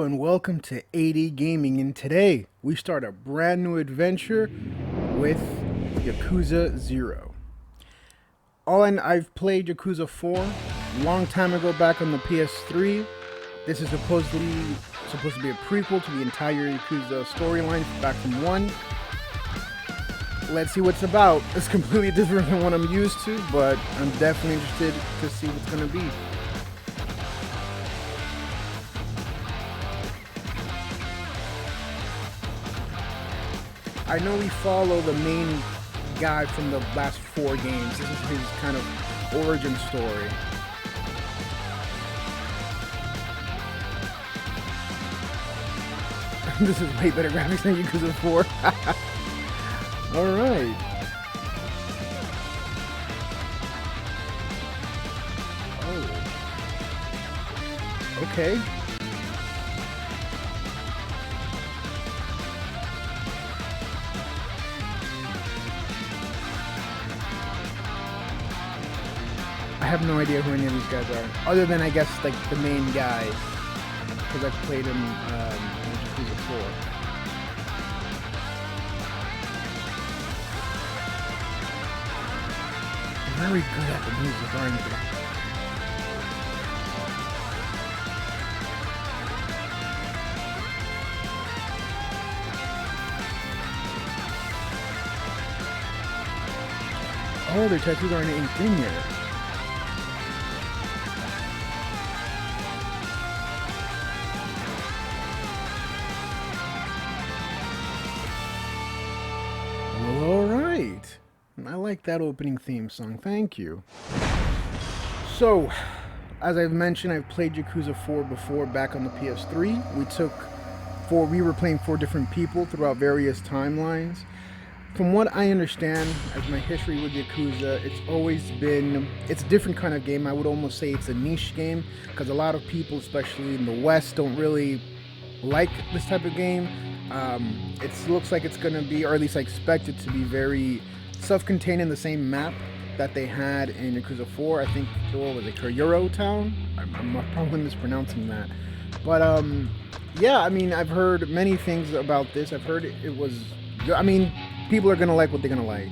and welcome to 80 Gaming. And today we start a brand new adventure with Yakuza 0. I've played Yakuza 4 a long time ago back on the PS3. This is supposedly supposed to be a prequel to the entire Yakuza storyline back from 1. Let's see what's about. It's completely different than what I'm used to, but I'm definitely interested to see what's going to be. I know we follow the main guy from the last 4 games. This is his kind of origin story. This is way better graphics than Yakuza 4. Alright. Oh. Okay. I have no idea who any of these guys are, other than I guess like the main guy, because I've played him in Yakuza 4. Very good at the music, aren't they? Oh, their tattoos aren't inked in yet. I like that opening theme song. Thank you. So, as I've mentioned, I've played Yakuza 4 before back on the PS3. We were playing 4 different people throughout various timelines. From what I understand, as my history with Yakuza, it's a different kind of game. I would almost say it's a niche game, because a lot of people, especially in the West, don't really like this type of game. It looks like it's going to be, or at least I expect it to be, very self-contained in the same map that they had in Yakuza 4. I think, what was it, Kyoto Town? I'm probably mispronouncing that. But, yeah, I mean, I've heard many things about this. I've heard it was, I mean, people are going to like what they're going to like.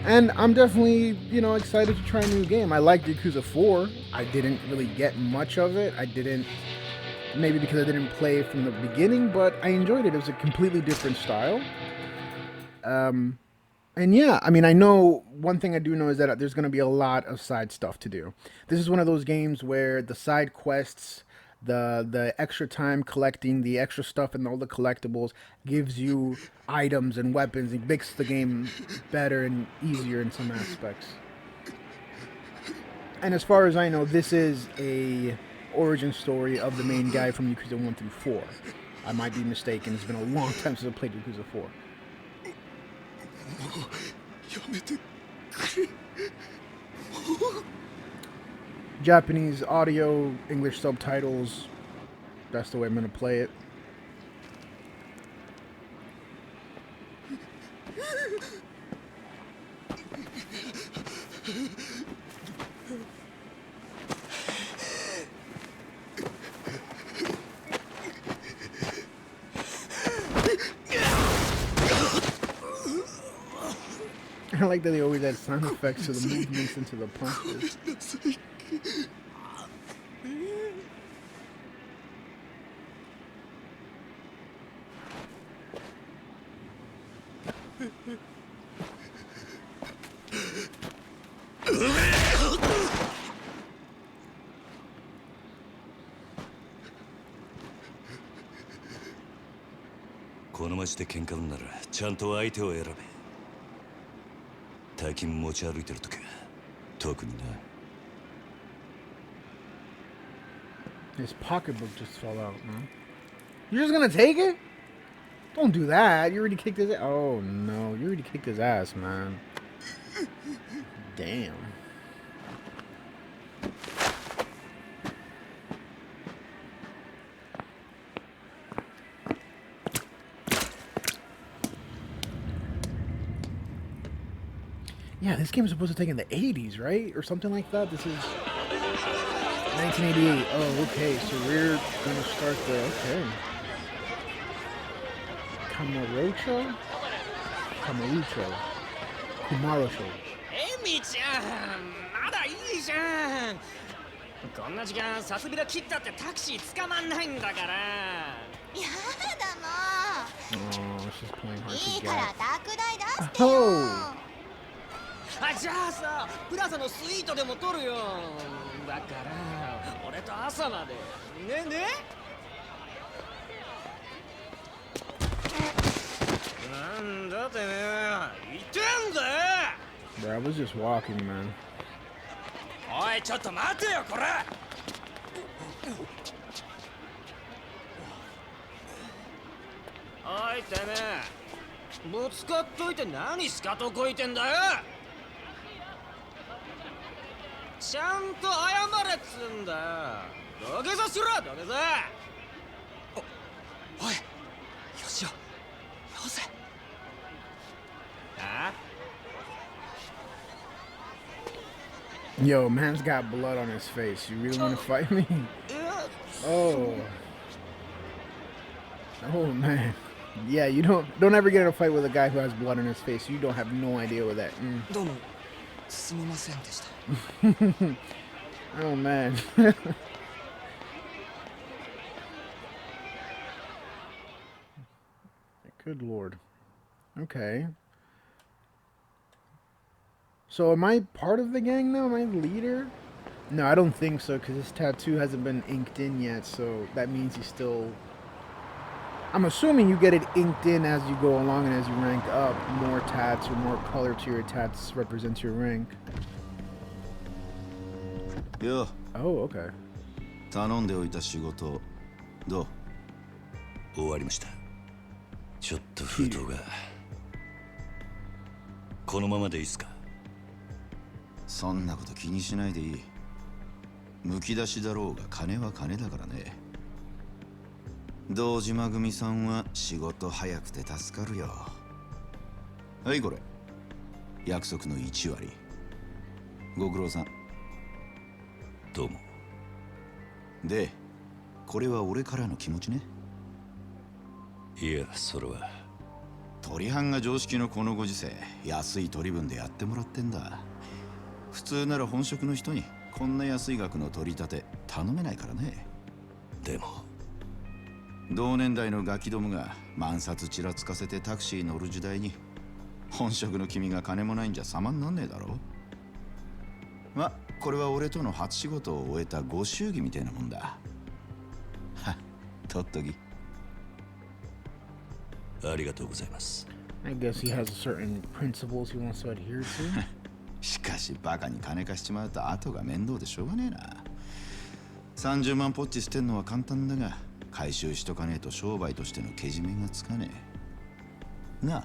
And I'm definitely, excited to try a new game. I liked Yakuza 4. I didn't really get much of it. Maybe because I didn't play from the beginning, but I enjoyed it. It was a completely different style. And yeah, I mean, I know, one thing I do know is that there's going to be a lot of side stuff to do. This is one of those games where the side quests, the extra time collecting the extra stuff and all the collectibles gives you items and weapons. It makes the game better and easier in some aspects. And as far as I know, this is a origin story of the main guy from Yakuza 1 through 4. I might be mistaken. It's been a long time since I played Yakuza 4. Japanese audio, English subtitles. That's the way I'm going to play it. I like that they always add sound effects to the movements and to the punches. His pocketbook just fell out, man. You're just gonna take it? Don't do that. You already kicked his ass. Oh no, you already kicked his ass, man. Damn. Yeah, this game is supposed to take in the 80s, right? Or something like that. This is 1988. Oh, okay. So we're gonna start the okay. Kamarocho, Kamarucho, Kumarosho. エミちゃん、まだいいじゃん。こんな時間サスビラ切ったってタクシー捕まんないんだから。やだも Oh, she's playing う hard いい to から get. 宅代出してよ Oh. あ、じゃあさ、プラザのスイートでも取るよ。だから俺と朝までねね。なんだてめえ、言ってんだよ。 Bro, I was just walking, man. おい、ちょっと待てよこれ。おいてめえ、ぶつかっといて何スカとこいてんだよ。ちゃんと謝れっつんだよ。土下座しろ、土下座。おい、よしよ、よせ。あYo, man's got blood on his face. You really want to fight me? いや、 Oh. Oh man. Yeah, you don't ever get in a fight with a guy who has blood on his face. You don't have no idea what that. どうもすみませんでした。 Oh man. Good lord. Okay. So am I part of the gang now? Am I the leader? No, I don't think so, because his tattoo hasn't been inked in yet, so that means he's still... I'm assuming you get it inked in as you go along, and as you rank up, more tats or more color to your tats represents your rank. よ、 Oh, okay. 頼んでおいた仕事どう？終わりました。ちょっと封筒が。このままでいいっすか？そんなこと気にしないでいい。むき出しだろうが金は金だからね。堂島組さんは仕事早くて助かるよ。はい、これ約束の1割。ご苦労さん。どうも。で、これは俺からの気持ちね。いや、それは取り半が常識のこのご時世、安い取り分でやってもらってんだ。普通なら本職の人にこんな安い額の取り立て頼めないからね。でも同年代のガキどもが万札ちらつかせてタクシー乗る時代に本職の君が金もないんじゃ様になんねえだろ。ま、これは俺との初仕事を終えたご祝儀みたいなもんだ。は、取っとき。ありがとうございます。 I guess he has certain principles he wants to adhere to. しかしバカに金貸しちまうと後が面倒でしょうがねえな。30万ポッチ捨てんのは簡単だが、回収しとかねえと商売としてのけじめがつかねえ。なあ。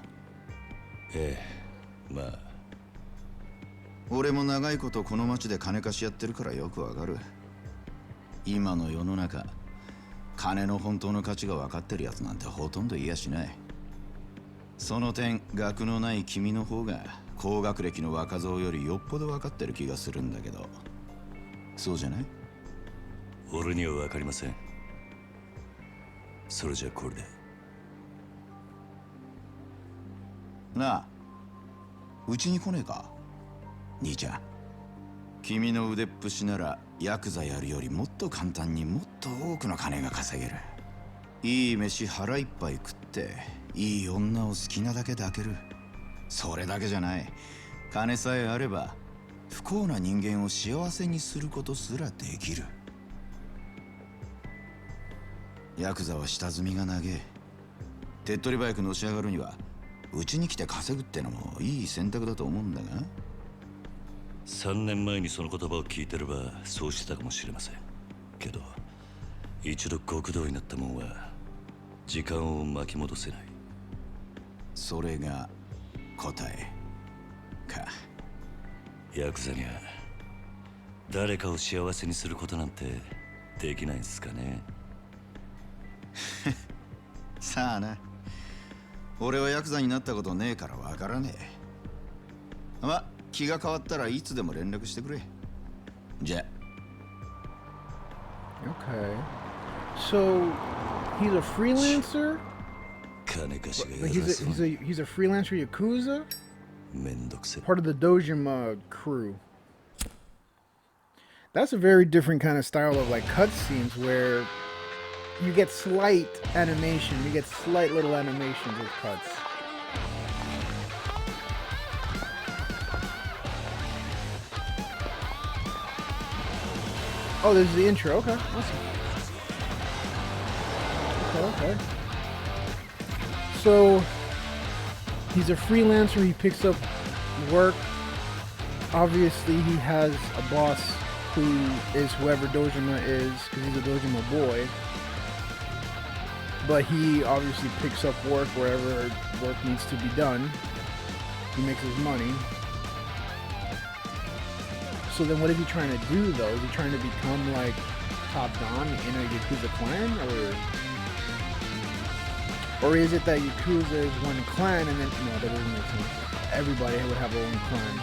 ええ、まあ。俺も長いことこの町で金貸しやってるからよくわかる。今の世の中、金の本当の価値が分かってるやつなんてほとんどいやしない。その点、学のない君の方が高学歴の若造よりよっぽど分かってる気がするんだけど、そうじゃない？俺には分かりません。それじゃこれで。なあ、うちに来ねえか？兄ちゃん、君の腕っぷしならヤクザやるよりもっと簡単にもっと多くの金が稼げる。いい飯腹いっぱい食っていい女を好きなだけ抱ける。それだけじゃない、金さえあれば不幸な人間を幸せにすることすらできる。ヤクザは下積みが長え。手っ取り早くのし上がるにはうちに来て稼ぐってのもいい選択だと思うんだが。3年前にその言葉を聞いてればそうしてたかもしれませんけど、一度極道になったもんは時間を巻き戻せない。それが答えか。ヤクザには誰かを幸せにすることなんてできないんすかね。さあな。俺はヤクザになったことねえからわからねえ。ま、気が変わったらいつでも連絡してくれ。じゃあ。Okay. So he's a freelancer? 金貸しが Like やらそう he's a freelancer Yakuza? めんどくせ Part of the Dojima crew. That's a very different kind of style of like cutscenes where you get slight animation, you get slight little animations with cuts. Oh, this is the intro. Okay, awesome. Okay. So he's a freelancer. He picks up work. Obviously, he has a boss who is whoever Dojima is, because he's a Dojima boy. But he obviously picks up work wherever work needs to be done. He makes his money. So then what is he trying to do, though? Is he trying to become, like, top don in a Yakuza clan? Or is it that Yakuza is one clan and then... No, that doesn't make sense. Everybody would have their own clan.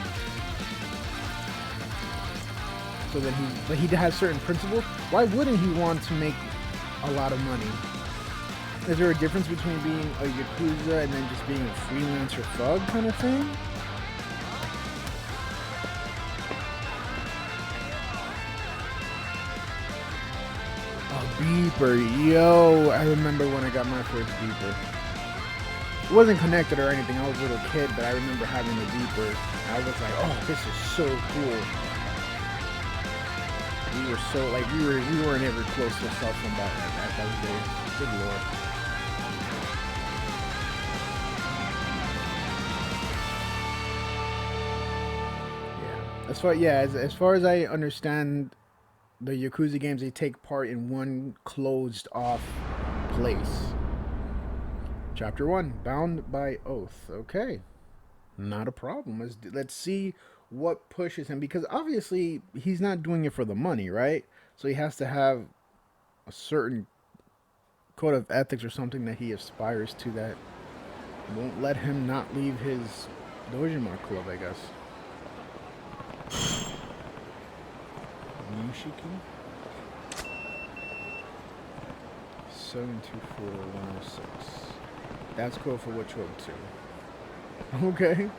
So then he has certain principles. Why wouldn't he want to make a lot of money? Is there a difference between being a Yakuza and then just being a freelancer thug kind of thing? Beeper, yo, I remember when I got my first beeper. It wasn't connected or anything, I was a little kid, but I remember having a beeper. I was like, oh, this is so cool. We were so, like, we weren't ever close to cell phone back at those days. Good lord. Yeah. As far as I understand, the Yakuza games, they take part in one closed off place. Chapter 1, Bound by Oath. Okay. Not a problem. Let's see what pushes him, because obviously he's not doing it for the money, right? So he has to have a certain code of ethics or something that he aspires to that won't let him not leave his Dojima club, I guess. Nishiki 724106. That's cool for which one too. Okay.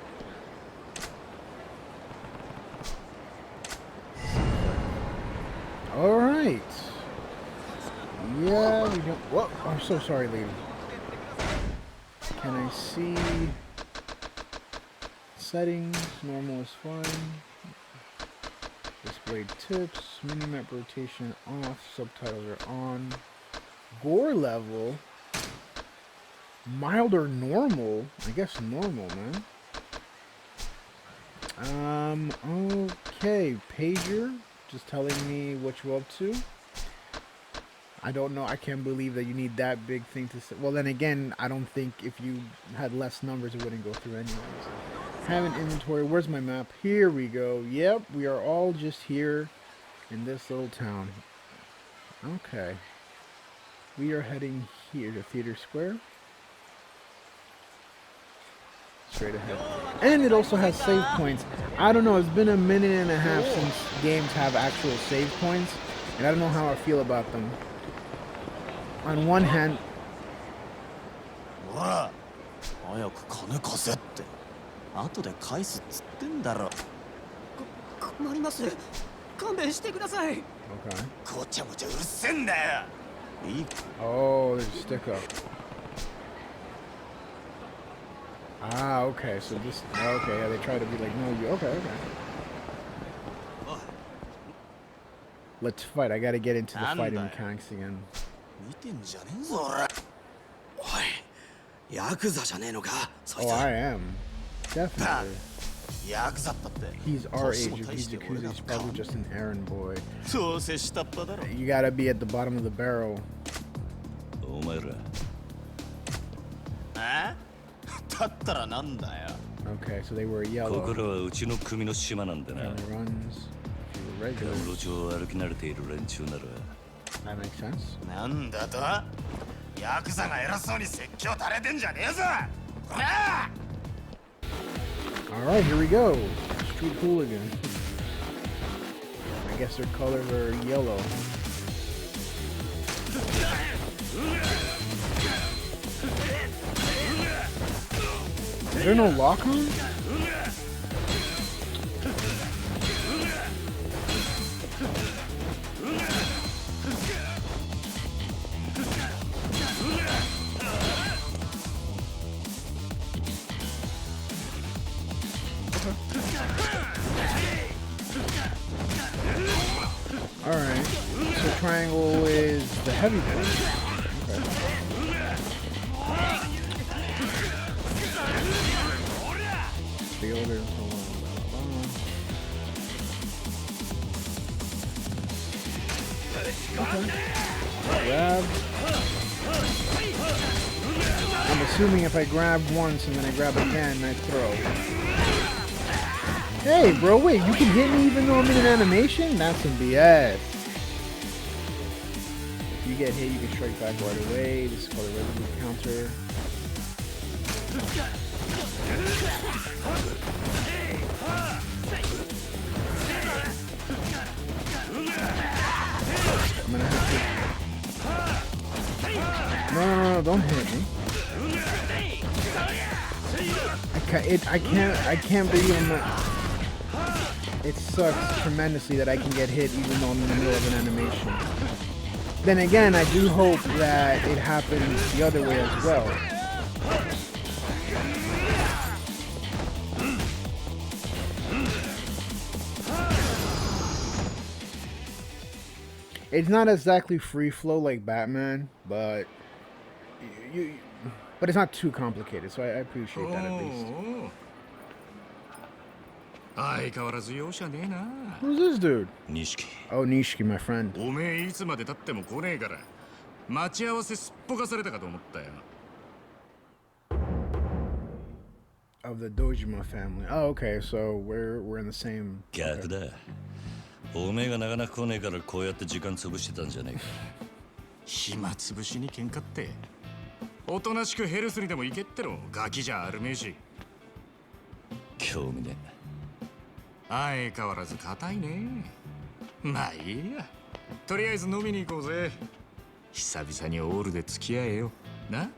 All right. Yeah, we don't. Whoa! I'm so sorry, lady. Can I see settings? Normal is fine. Display tips, minimap rotation off, subtitles are on. Gore level, mild or normal? I guess normal, man. Okay, pager, just telling me what you're up to. I don't know, I can't believe that you need that big thing to say. Well, then again, I don't think if you had less numbers, it wouldn't go through anyways. Have an inventory. Where's my map? Here we go. Yep, we are all just here in this little town. Okay. We are heading here to Theater Square. Straight ahead. And it also has save points. I don't know, it's been a minute and a half since games have actual save points, and I don't know how I feel about them. On one hand... 後で返すっつってんだろ。困ります。勘弁してください。Okay. ごちゃごちゃうるせえんだよ。いい。Oh, there's a stick up. Ah, okay. So this. Okay, yeah, they try to be like, no, you. Okay. Let's fight. I gotta get into the fighting mechanics again. 見てんじゃねえぞ俺。おい、ヤクザじゃねえのか。Oh, I am. Definitely. He's our age. If he's Yakuza, he's probably just an errand boy. You gotta be at the bottom of the barrel. Okay, so they were yellow. Runs. Regular. That makes sense. Alright, here we go. Street hooligan. I guess their colors are yellow. Is there no lock on? Alright, so triangle is the heavy punch. Okay. Fielder, okay. Grab. I'm assuming if I grab once and then I grab again, I throw. Hey, bro, wait, you can hit me even though I'm in an animation? That's some BS. If you get hit, you can strike back right away. This is called a resolute counter. I'm gonna have to... No, don't hit me. I can't believe I'm not... It sucks tremendously that I can get hit even though I'm in the middle of an animation. Then again, I do hope that it happens the other way as well. It's not exactly free flow like Batman, but but it's not too complicated, so I appreciate that at least. 相変わらず容赦ねえな。 Who's this dude? 錦 Oh, Nishiki, my friend. おめえいつまで経っても来ねえから待ち合わせすっぽかされたかと思ったよ。 Of the Dojima family. Oh, okay, so we're in the same. 逆だ。おめえがなかなか来ねえからこうやって時間潰してたんじゃねえか。暇つぶしに喧嘩っておとなしくヘルスにでも行けってのガキじゃあるめえし。興味ね。相変わらず硬いね。まあいいや。とりあえず飲みに行こうぜ。久々にオールで付き合えよ。な。あ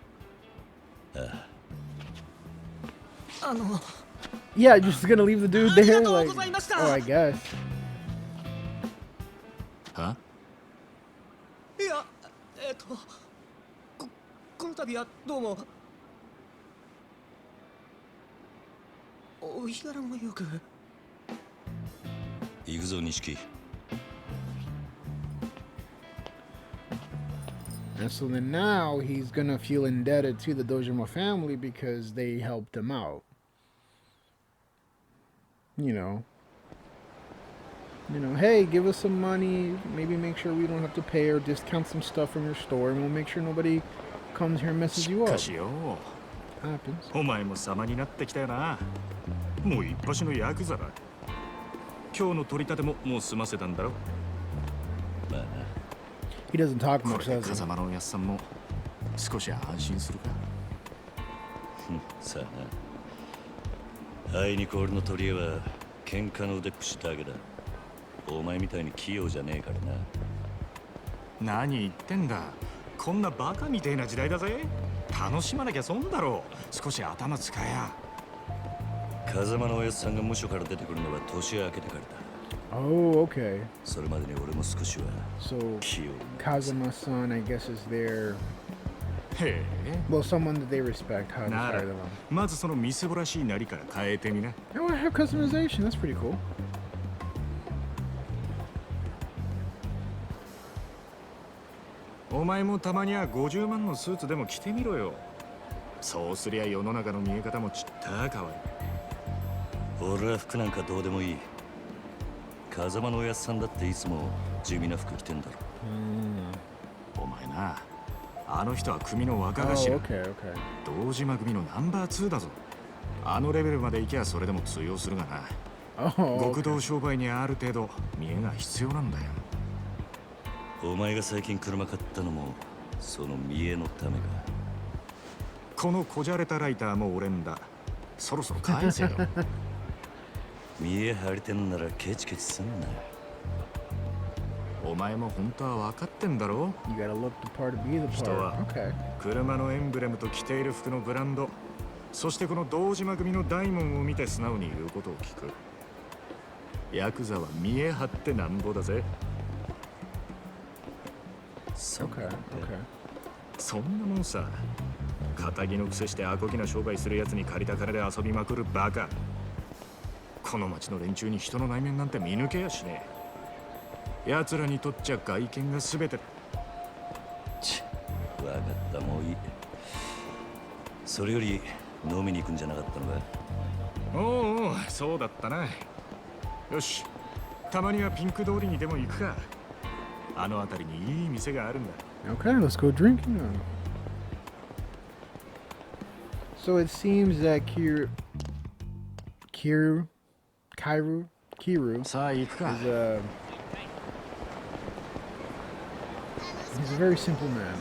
あ。Yeah, just gonna leave the dude there. Like, oh, I guess. いや、この度はどうも。お日柄もよく。行くぞ、錦。 And so then now he's gonna feel indebted to the Dojima family because they helped him out. You know, hey, give us some money. Maybe make sure we don't have to pay or discount some stuff from your store, and we'll make sure nobody comes here and messes you し up. かしよ。 Happens. お前も様になってきたよな。もう一発のヤクザだ。今日の取り立てももう済ませたんだろ。まあな。 He doesn't talk こ much, れで does he? 風間のおやっさんも少し安心するか。さあな。あいにく俺の取り柄は喧嘩の腕っぷしだけだ。お前みたいに器用じゃねえからな。何言ってんだ。こんなバカみてえな時代だぜ。楽しまなきゃ損だろう。少し頭使えや。風間のおやっさんが無所から出てくるのは年明けてからだ。 Oh, okay. それまでに俺も少しは So 器用に。 Kazuma-san, I guess, is their へえ。 well, someone that they respect. How to なら fire them. まずそのみすぼらしいなりから変えてみな。 Oh, I have customization. That's pretty cool. お前もたまには50万のスーツでも着てみろよ。そうすりゃ世の中の見え方もちった変わる。俺は服なんかどうでもいい。風間のおやっさんだっていつも地味な服着てんだろ。お前な、あの人は組の若 Oh, 頭。 okay, okay. 堂島組のナンバー2だぞ。あのレベルまで行きゃそれでも通用するがな。 Oh, 極 okay. 道商売にある程度見栄が必要なんだよ。お前が最近車買ったのもその見栄のためか。このこじゃれたライターも俺んだ。そろそろ返せよ。見栄張りてんならケチケチすんな。お前も本当は分かってんだろ You gotta look the part to be the 人 part. は Okay. 車のエンブレムと着ている服のブランド、そしてこの堂島組の大門を見て素直に言うことを聞く。ヤクザは見え張ってなんぼだぜ。 そうなん Okay. だ。 Okay. そんなもんさ。仇の癖してアコギな商売するやつに借りた金で遊びまくるバカ。この町の連中に人の内面なんて見抜けやしねえ。奴らにとっちゃ外見が全て。ちわかった、もういい。それより飲みに行くんじゃなかったのか。おうおう、そうだったな。よし、たまにはピンク通りにでも行くか。あの辺りにいい店があるんだ。 Okay, let's go drinking then. So it seems that Kiru さあ行くか。 is he's a very simple man.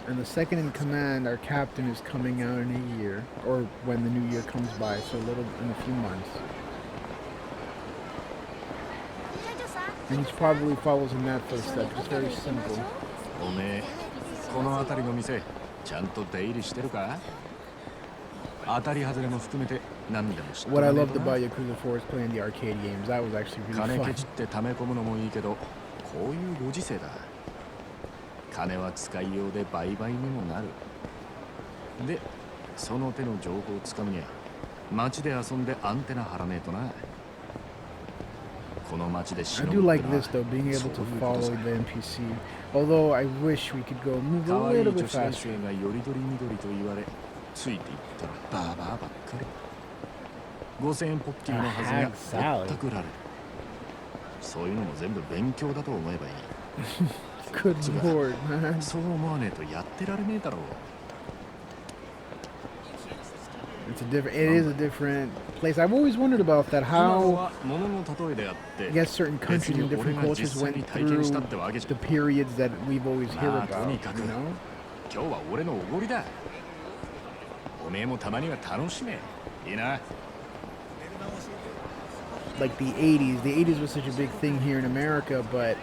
And the second in command, our captain, is coming out in a year, or when the new year comes by, so a little in a few months. And he probably follows in that footstep. It's very simple. おめえ、この辺りの店、ちゃんと出入りしてるか？当たり外れも含めて何でも知って What I るね loved とな。 about Yakuza 4 is playing the arcade games. That was actually really 金 fun. ケチって溜め込むのもいいけど、こういうご時世だ。金は使いようで売買にもなる。で、その手の情報をつかむには、街で遊んでアンテナ張らねえとな。この街で I 忍 do ぶっ like てのは this though, being able そう to いうこと follow さ。 the NPC. Although I wish we could go move 可 a 愛い little 女 bit 子大 faster. 生がよりどりみどりと言われ、ついていったらバーバーばっかり。5000円ポッキリのはずが A hag salad. ぼったくられる。そういうのも全部勉強だと思えばいい。 Good lord, man. そう思わねえとやってられねえだろう。 It's a different. It is a different place. I've always wondered about that. 今の How は物の例えであって、 I guess certain 別 countries に and 俺 different が cultures 実際 went に体験したっ through てわけじゃ the periods that we've always hear まあと about. にかく You know, 今日は俺のおごりだ。おめえもたまには楽しめ。いいな。 like the '80s. The '80s was such a big thing here in America, but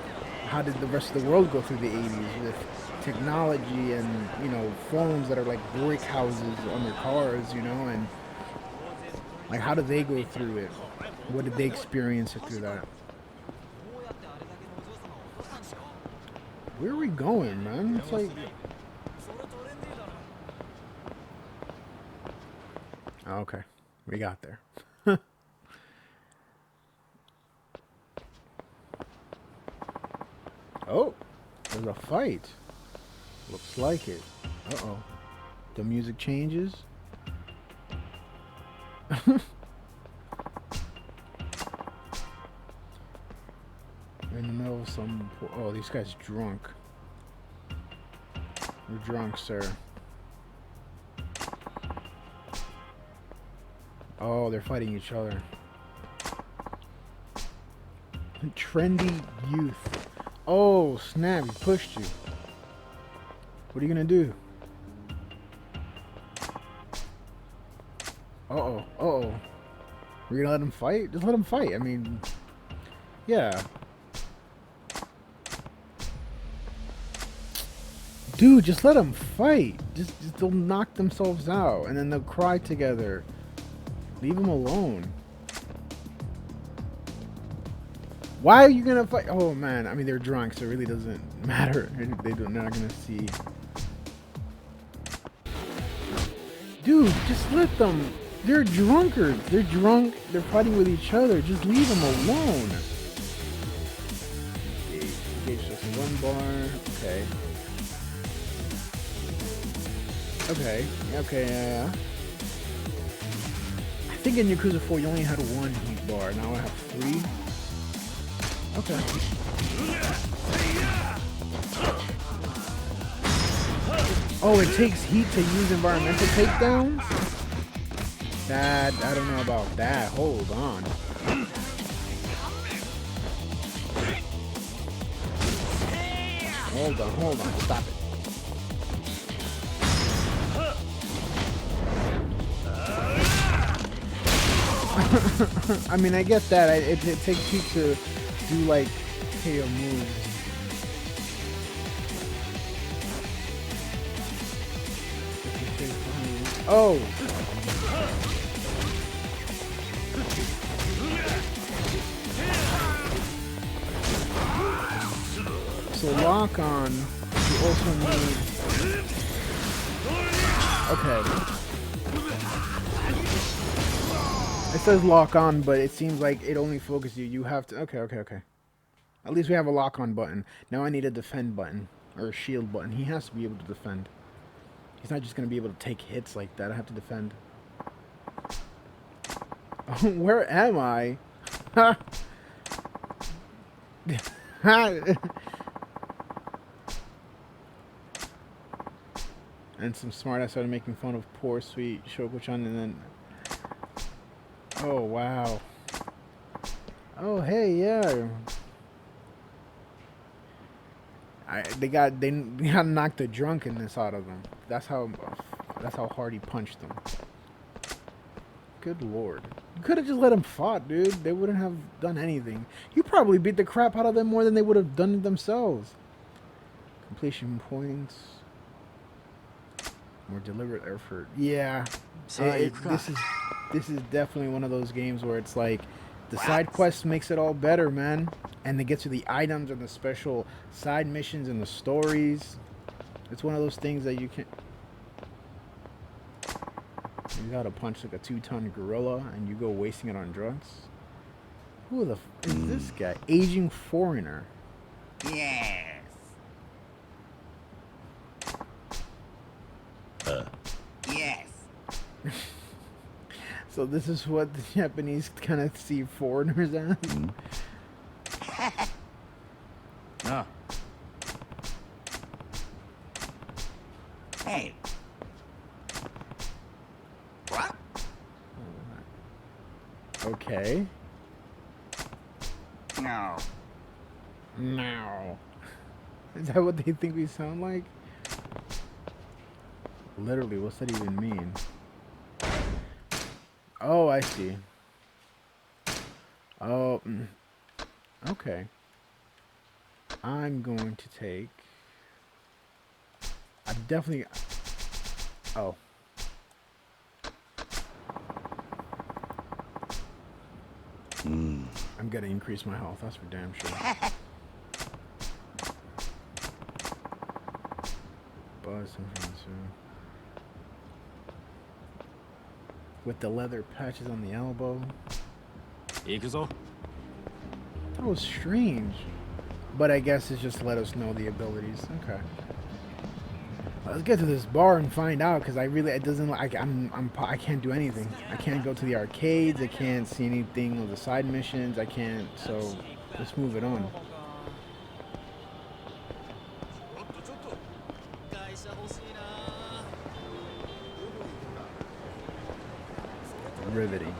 how did the rest of the world go through the '80s with technology and phones that are like brick houses on their cars? And like how did they go through it? What did they experience it through that? Where are we going, man? It's like... Oh, okay. We got there. Oh, there's a fight. Looks like it. Uh-oh. The music changes. In the middle of some... Oh, these guys drunk. You're drunk, sir. Oh, they're fighting each other. Trendy youth. Oh, snap, he pushed you. What are you gonna do? Uh-oh, uh-oh. We're gonna let him fight? Just let him fight. I mean, yeah. Dude, just let them fight. Just they'll knock themselves out, and then they'll cry together. Leave them alone. Why are you gonna fight? Oh man, I mean they're drunk, so it really doesn't matter. They're not gonna see. Dude, just let them. They're drunkards. They're drunk. They're fighting with each other. Just leave them alone. Engage just one bar. Okay. Okay. Okay. Yeah. I think in Yakuza 4 you only had one heat bar. Now I have 3. Okay. Oh, it takes heat to use environmental takedowns? That, I don't know about that. Hold on. Hold on. Stop it. I mean, I get that. It takes heat to do like KO moves. Oh! So lock on, you also need... Okay. It says lock on, but it seems like it only focuses you. You have to... Okay. At least we have a lock on button. Now I need a defend button. Or a shield button. He has to be able to defend. He's not just going to be able to take hits like that. I have to defend. Where am I? And some smartass started making fun of poor sweet Shoko-chan, and then... Oh, wow. Oh, hey, yeah. They got knocked the drunkenness out of them. That's how hard he punched them. Good lord. You could have just let him fight, dude. They wouldn't have done anything. You probably beat the crap out of them more than they would have done it themselves. Completion points. More deliberate effort. Yeah. This is definitely one of those games where it's like the side quest makes it all better, man. And they get to the items and the special side missions and the stories. It's one of those things that you can... You gotta punch like a 2-ton gorilla and you go wasting it on drugs. Who the f is this guy? Aging foreigner. Yes. Yes. So this is what the Japanese kind of see foreigners as? Ah. Hey. What? Okay. No. No. Is that what they think we sound like? Literally, what's that even mean? Oh, I see. Oh, okay. I'm going to take... I'm definitely... Oh. I'm gonna increase my health, that's for damn sure. Buzz with the leather patches on the elbow. Yakuza? That was strange. But I guess it's just to let us know the abilities. Okay. Let's get to this bar and find out, because it doesn't like I can't do anything. I can't go to the arcades. I can't see anything of the side missions. I can't. So let's move it on. Riveting.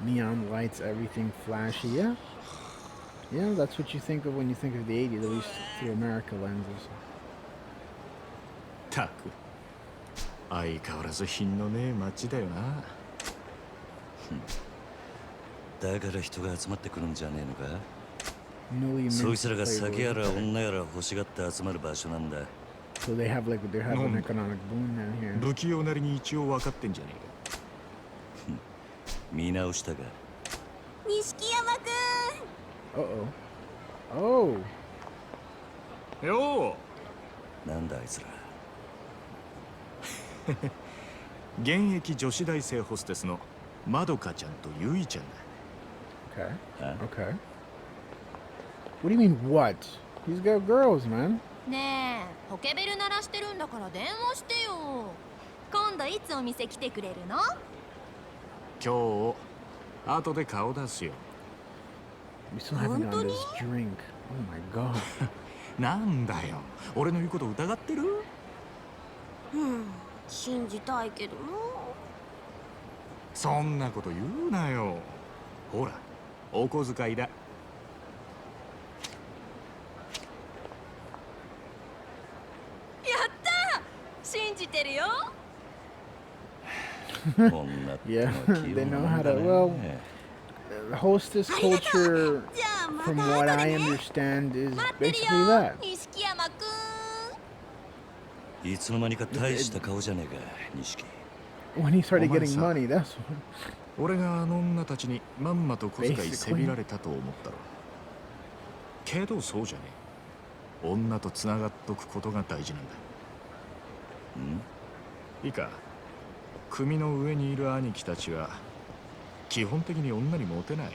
Neon lights, everything flashy. Yeah. Yeah, that's what you think of when you think of the 80s, at least through America lenses. たく相変わらず品のねえ街だよな。だから人が集まってくるんじゃねえのか。 Newly そいつら minted が酒やら playboys. 女やら欲しがって集まる場所なんだ。 So they have an economic boom down here. 不器用なりに一応分かってんじゃねえか。見直したか。錦山くん。Uh-oh. Oh. よなんだあいつら。現役女子大生ホステスのまどかちゃんとゆいちゃんだ。 Okay. Huh? Okay. What do you mean, what? He's got girls, man. ねえ、ポケベル鳴らしてるんだから電話してよ。今度いつお店来てくれるの？今日後で顔出すよ。 We still haven't gotten this drink. Oh my god. なんだよ、俺の言うこと疑ってる？信じたいけどな。そんなこと言うなよ。ほら、お小遣いだ。信じてるよ。女っての Yeah, は器 they 用 know なも how んだ to. ね Well, hostess culture, じゃあま from た what 後 I でね understand, is 待ってる basically よ that. 錦山くんいつの間にか大した顔じゃねえか錦 When he started Oh, getting man, money, that's 俺があの女たちにまんまと小遣いせびられたと思ったろ。けどそうじゃねえ。女とつながっとくことが大事なんだ。いいか、組の上にいる兄貴たちは基本的に女にモテない。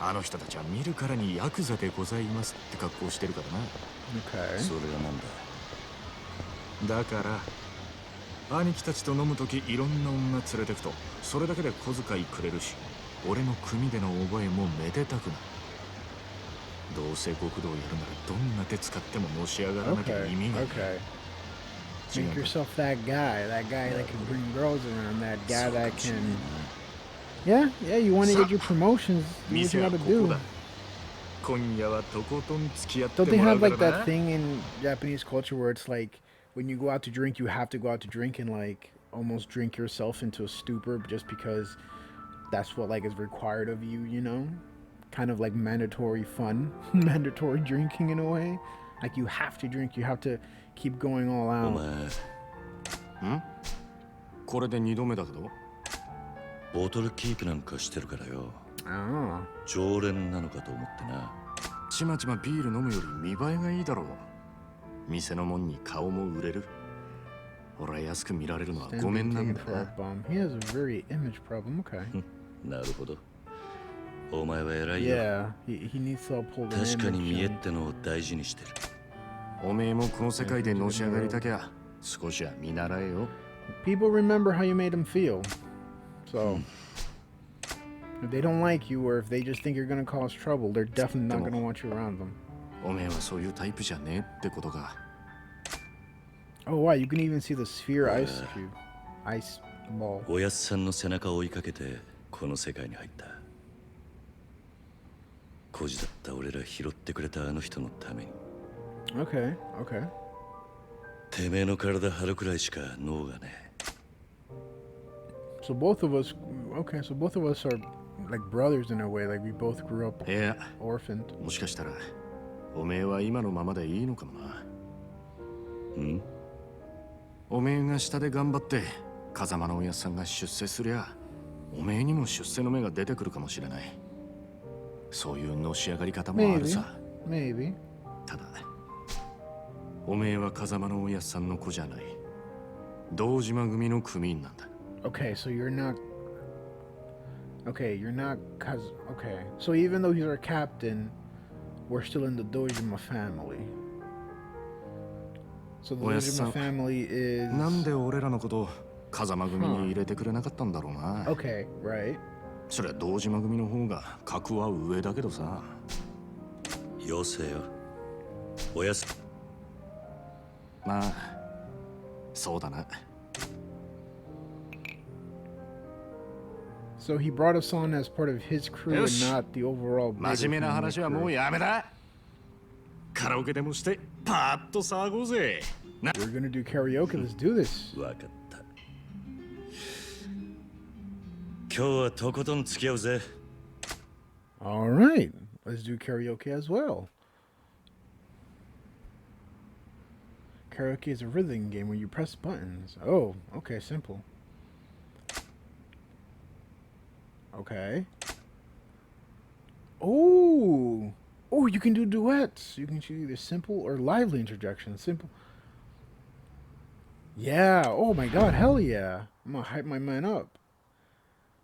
あの人たちは見るからにヤクザでございますって格好してるからな。 okay. それがなんだだから兄貴たちと飲むときいろんな女連れてくとそれだけで小遣いくれるし、俺の組での覚えもめでたくなる。どうせ極道やるならどんな手使ってものし上がらなきゃ Okay. 意味がない。 Okay. Make yourself that guy that can bring girls around, that guy そうか that もしれね can. Yeah, you want to get your promotions. Do what 店 you は gotta ここ do. だ。今夜はとことん付き合って Don't they もらう have か like らな。 that thing in Japanese culture where it's like when you go out to drink, you have to go out to drink and like almost drink yourself into a stupor just because that's what like is required of you, you know? Kind of like mandatory fun, mandatory drinking in a way. Like you have to drink, you have to keep going all お out. 前これで2度目だけど。ボトルキープなんかしてるからよ Ah. 常連なのかと思ってなちまちまビール飲むより見栄えがいいだろう。店のもんに顔も売れる。俺は安く見られるのは Stand ごめん being なん taken だ for a な。 bum. He has a very image problem. Okay. なるほどお前は偉いよ Yeah, he needs to uphold an 確かに見栄 image. ってのを大事にしてるおめえもこの世界でのし上がりたきゃ少しは見習えよ。 People remember how you made them feel. So, if they don't like you or if they just think you're gonna cause trouble, they're definitely not gonna want you around them. おめえはそういうタイプじゃねえってことか。 Oh wow, you can even see the sphere ice cube. Ice ball. おやっさんの背中を追いかけてこの世界に入った孤児だった俺ら拾ってくれたあの人のために Okay, okay. てめえの体張るくらいしか脳がね So both of us, okay, so both of us are like brothers in a way. Like we both grew up いや、 orphaned. もしかしたらおめえは今のままでいいのかもな。おめえが下で頑張って風間のおやっさんが出世すりゃおめえにも出世の芽が出てくるかもしれない。そういうのし上がり方もある Maybe, さ。 maybe. ただおめえは風間のおやっさんの子じゃない。堂島組の組員なんだ。 Okay, so you're not. Okay, you're not. Cause okay, so even though he's our captain, we're still in the Dojima family. So the Well, Dojima family is. なんで俺らのこと風間組に入れてくれなかったんだろうな。 Okay, right. そりゃ堂島組の方が格は上だけどさ。よせよおやすまあそうだな。 So he brought us on as part of his crew and Yosh. not the overall. 真面目な話はもうやめだ。カラオケでもしてパーッと騒ごうぜ。な We're gonna do karaoke. Let's do this. わかった今日はとことん付き合うぜ All right, let's do karaoke as well. Karaoke is a rhythm game where you press buttons. Oh, okay, simple. Okay. Oh, you can do duets. You can choose either simple or lively interjection. Simple. Yeah. Oh my God. Hell yeah. I'm gonna hype my man up.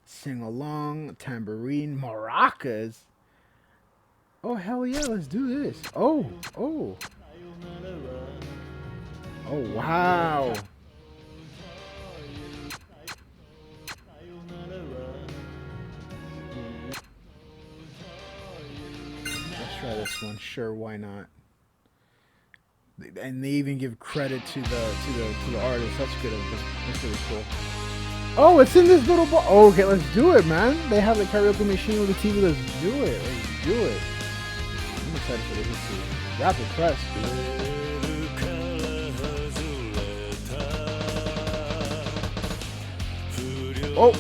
Sing along, tambourine, maracas. Oh hell yeah. Let's do this. Oh. Oh wow. Let's try this one. Sure, why not? And they even give credit to the artist. That's good. That's really cool. Oh, it's in this little bar. Oh, okay, let's do it, man. They have the karaoke machine with the TV. Let's do it. Let's do it. I'm excited for this. Let's see. Rapid press. Oh.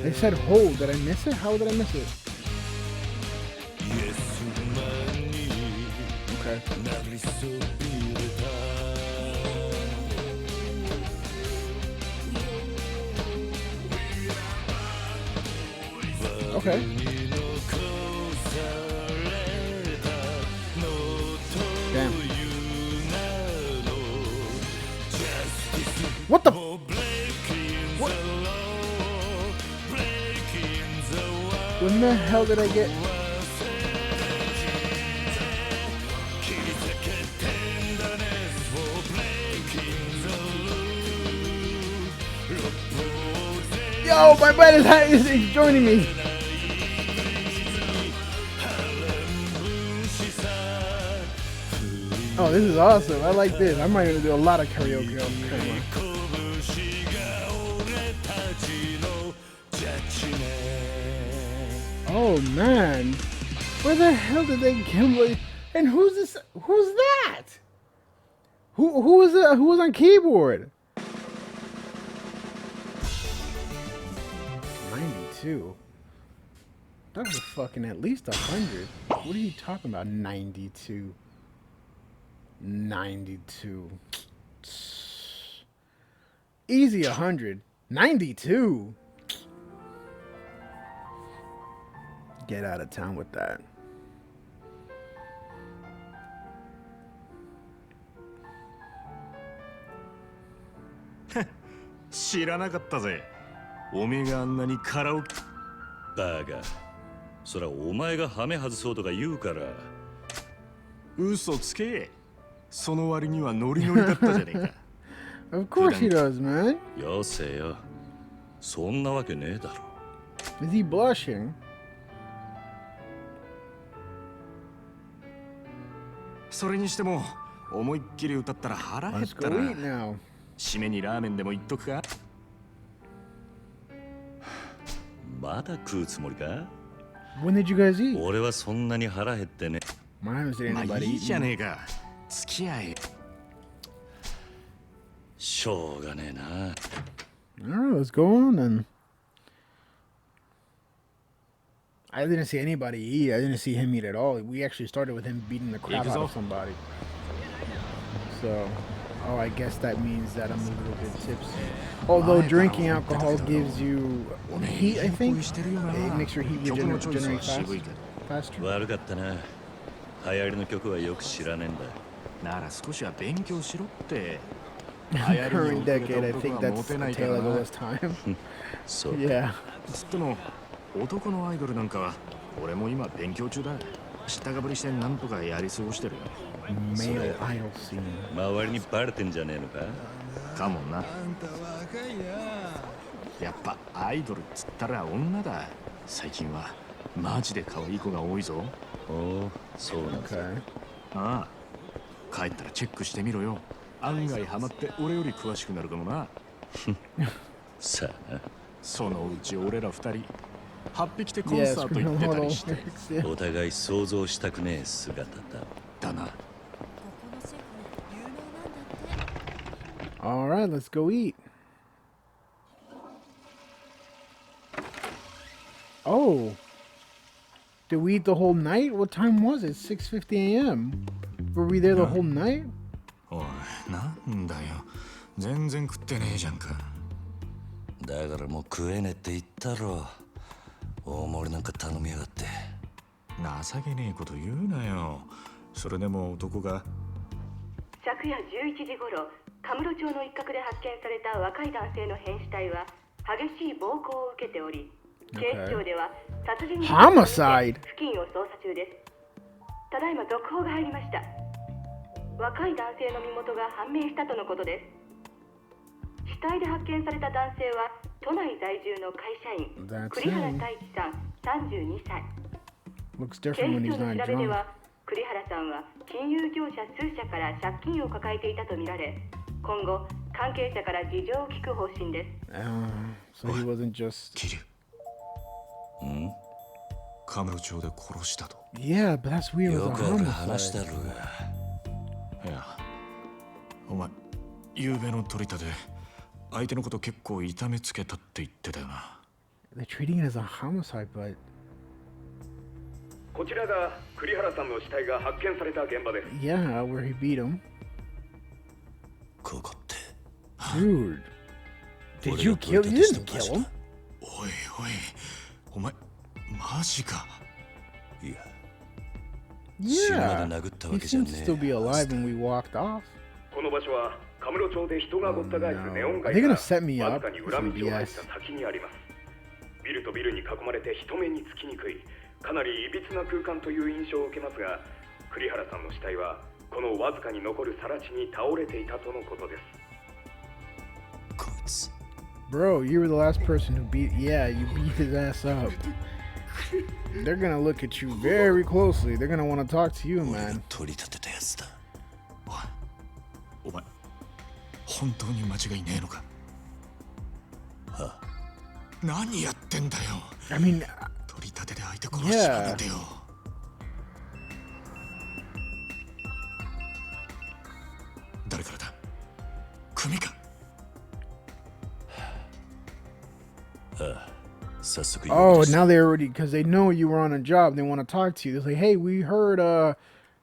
They said hold. Did I miss it? How did I miss it? Okay. Okay. Damn. What the? What? When the hell did I get? Yo, my bed is joining me. Oh, this is awesome. I like this. I might even do a lot of karaoke on camera. Oh man, where the hell did they get? And who's this? Who's that? Who was that? Who was on keyboard? 92. That was fucking at least 100. What are you talking about? 92. 92. Easy 100. 92. Get out of town with that.知らなかったぜ。おめえがあんなにカラオケ。バカ。そらお前がハメ外そうとか言うから。嘘つけ。その割にはノリノリだったじゃねえか。Of course he does, man. よせよ。そんなわけねえだろ。Is he blushing? それにしても思いっきり歌ったら腹減っ Let's た go な。 eat now. 締めにラーメンでも言っとくか。まだ食うつもりか？ When did you guys eat? 俺はそんなに腹減ってね。I haven't seen まあ anybody いいじゃ eating. ねえか。付き合え。しょうがねえな。Alright, let's go on then. I didn't see anybody eat. I didn't see him eat at all. We actually started with him beating the crap out of somebody. So, oh, I guess that means that I'm a little bit tipsy. Although drinking alcohol gives you heat, I think. It makes your heat regenerate faster. 悪かったな。流行りの曲はよく知らねえんだ。なら少しは勉強しろって。Current decade, I think that's a tale as old as time. そう。Yeah. つっても男のアイドルなんかは俺も今勉強中だ。知ったかぶりしてなんとかやり過ごしてるよ。Male idol scene. 周りにバレてんじゃねえのか？かもな。やっぱアイドルっつったら女だ。最近はマジで可愛い子が多いぞ。おお、そうなんだ。Okay. ああ、帰ったらチェックしてみろよ。案外ハマって俺より詳しくなるかもな。さあな。そのうち俺ら二人8匹でコンサート行ってたりして。お互い想像したくねえ姿だ。だな。ここのシェフ有名なんだって。 All right, let's go eat. Oh. Did we eat the whole night? What time was it? 6:50 a.m. Were we there the whole night? おい、なんだよ。全然食ってねえじゃんか。だからもう食えねえって言ったろ。大盛りなんか頼みやがって。情けねえこと言うなよ。それでも男が。昨夜11時頃、カムロ町の一角で発見された若い男性の変死体は激しい暴行を受けており、警視庁では殺人事件として付近を捜査中です。ただいま続報が入りました。若い男性の身元が判明したとのことです。死体で発見された男性は都内在住の会社員栗原太一さん32歳。 Looks 警 different when 視 he's 庁の not 調べで drunk. は栗原さんは金融業者数社から借金を抱えていたとみられ、今後関係者から事情を聞く方針です。So he wasn't just. キリュ、カムロ町で殺したと。 Yeah, but that's weird. It よ was く a ある話 homicide. だろうが。いや、お前、夕べの取り立て、相手のこと結構痛めつけたって言ってたよな。They're treating it as a homicide, but こちらが栗原さんの死体が発見された現場です。 yeah, where he beat him. ここって。 Dude, did 俺 you が取り kill? 立 You てした didn't 場所 kill him. だ。おいおい、お前、マジか。いや、死ぬま Yeah, で殴ったわ he けじゃ seemed ね to え。 still be alive when we walked off. この場所はカムロ町で人がごった返すネオン Are 街 they か gonna ら set me わず up かに for 裏 some 道を入っ BS? た先にあります。ビルとビルに囲まれて人目につきにくい、かなりいびつな空間という印象を受けますが、栗原さんの死体はこのわずかに残る更地に倒れていたとのことです。こいつ。 Bro, you were the last person who beat. Yeah, you beat his ass up. They're gonna look at you very closely. They're gonna want to talk to you, 俺が man. 取り立てたやつだ。お前、本当に間違いねえのか。はあ、何やってんだよ。 I mean, 取り立てで相手殺しやめてよ。誰からだ。組か。早速 oh, now they already because they know you were on a job. They want to talk to you. They're like, hey, we heard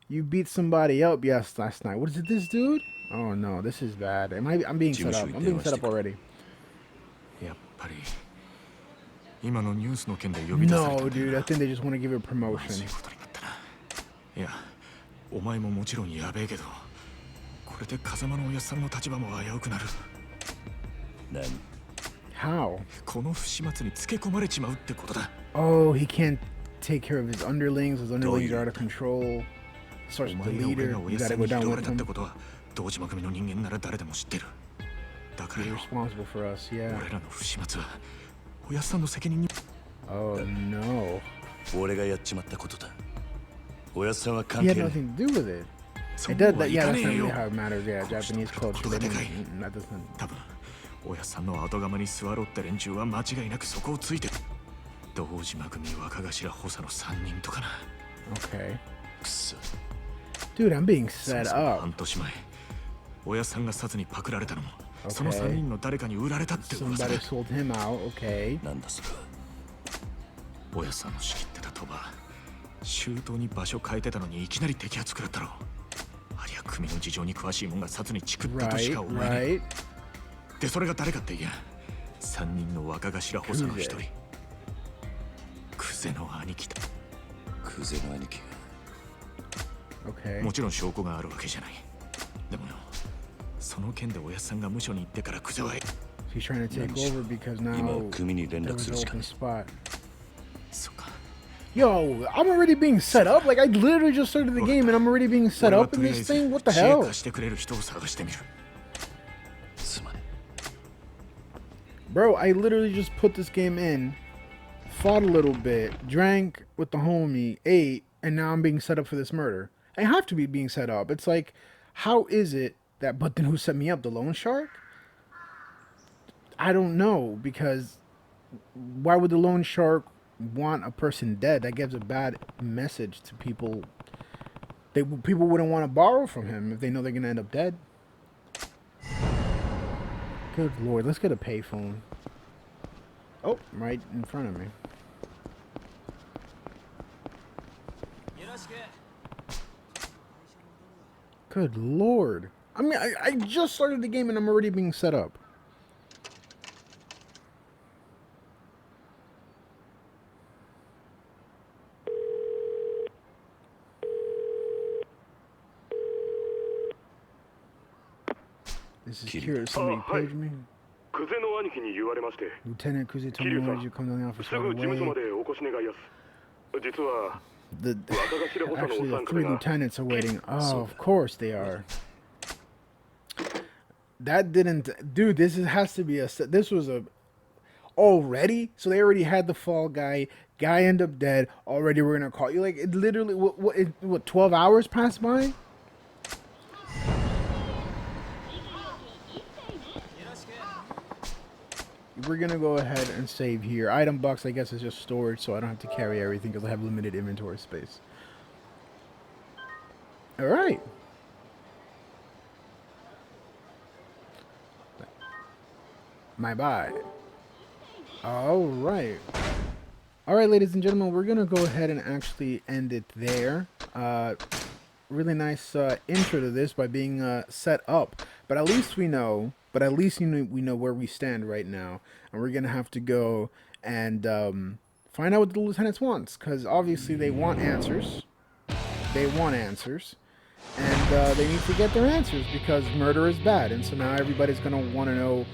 you beat somebody up last night. What is it, this dude? Oh no, this is bad. I'm being set up. I'm being set up already. やっぱり今のニュースの件で呼び出された No, んだよ dude. な。 I think they just want to give it a まず promotion. いことになったな。いや、お前ももちろんやべえけど、これで風間のおやっさんの立場も危うくなる。何？ How? この不始末につけ込まれちまうってことだ。 Oh, he can't take care of his underlings. His underlings are out of control. お Starts with 前 the が俺 leader. がお You やっさ gotta ん go に拾 down わ with れたって him. ことは、堂島組の人間なら誰でも知ってる。だから He's よ、 responsible for us. Yeah. 俺らの不始末はおやっさんの責任に。 Oh no. 俺がやっちまったことだ。おやっさんは He 関 had 係ない。 nothing to do with it. そ It う does は that. い Yeah, か that's ね not え really よ。 how it matters. Yeah, この人 Japanese のこ culture. とが They でかい。 don't, that doesn't. 多分おやっさんの後釜に座ろうって連中は間違いなくそこをついてる。堂島組若頭補佐の3人とかな。 Okay. くそ。 Dude, I'm being そも set そも up. 半年前、おやっさんが殺にパクられたのも、 Okay. その3人の誰かに売られたって噂だ。 Somebody sold him out. Okay. なんだそれは。おやっさんの仕切ってた鳥羽、周到に場所変えてたのにいきなり摘発食らったろ。ありゃ組の事情に詳しいもんが殺にチクったとし Right, か思えない。 right. で、それが誰かって言や、3人の若頭補佐の一人。クゼの兄貴だ。クゼの兄貴が。Okay. もちろん証拠があるわけじゃない。でもよ、その件でおやっさんが無所に行ってからクゼは。 He's trying to take over because 今 now 組に連 there 絡 was す an るしか open ない。 spot. そっか。 Yo, I'm already being set up. Like I literally just started the game and I'm already being set 俺は up と in りあえ this ず thing. What the 知恵 hell? 貸してくれる人を探してみる。すまね Bro, I literally just put this game in, fought a little bit, drank with the homie, ate, and now I'm being set up for this murder. I have to be being set up. It's like, how is it that, but then who set me up? The loan shark? I don't know, because why would the loan shark want a person dead? That gives a bad message to people. People wouldn't want to borrow from him if they know they're going to end up dead. Good lord, let's get a payphone. Oh, right in front of me. Good lord. I mean, I just started the game and I'm already being set up. This is curious. Somebody paged me. 久世の兄貴に言われまして、 Lieutenant Kuzi told me I wanted you to come down the す office ぐ right 事務所ま away. でお越し願いやす。実は The 若頭補佐の actually お the 三 three 方が lieutenants are waiting. Oh, of course they are. That didn't, dude. Has to be a. This was a already. So they already had the fall guy. Guy end up dead. Already we're gonna call you. Like it literally. What 12 hours passed by? we're gonna go ahead and save here. Item box, I guess, is just storage, so I don't have to carry everything because I have limited inventory space. All right. Bye. All right. All right, ladies and gentlemen, we're gonna go ahead and actually end it there. Really nice intro to this by being set up, but at least we know. But at least we know where we stand right now, and we're gonna have to go and find out what the lieutenants wants, because obviously they want answers. They want answers, and they need to get their answers because murder is bad, and so now everybody's gonna want to know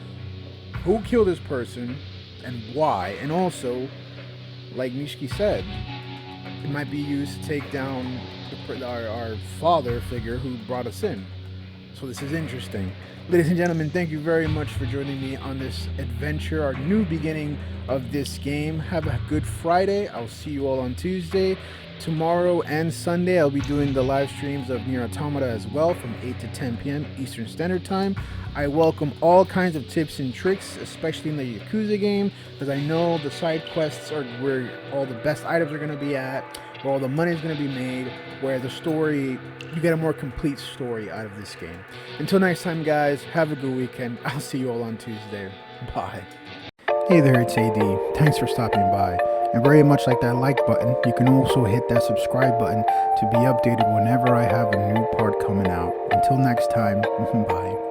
who killed this person and why, and also, like Mishki said, it might be used to take down our father figure who brought us in. So this is interesting. Ladies and gentlemen, thank you very much for joining me on this adventure, our new beginning of this game. Have a good Friday. I'll see you all on Tuesday. Tomorrow and Sunday, I'll be doing the live streams of Nier Automata as well from 8 to 10 p.m. Eastern Standard Time. I welcome all kinds of tips and tricks, especially in the Yakuza game, because I know the side quests are where all the best items are going to be at, where all the money is going to be made, where the story, you get a more complete story out of this game. Until next time, guys, have a good weekend. I'll see you all on Tuesday. Bye. Hey there, it's AD. Thanks for stopping by. And very much like that like button, you can also hit that subscribe button to be updated whenever I have a new part coming out. Until next time, bye.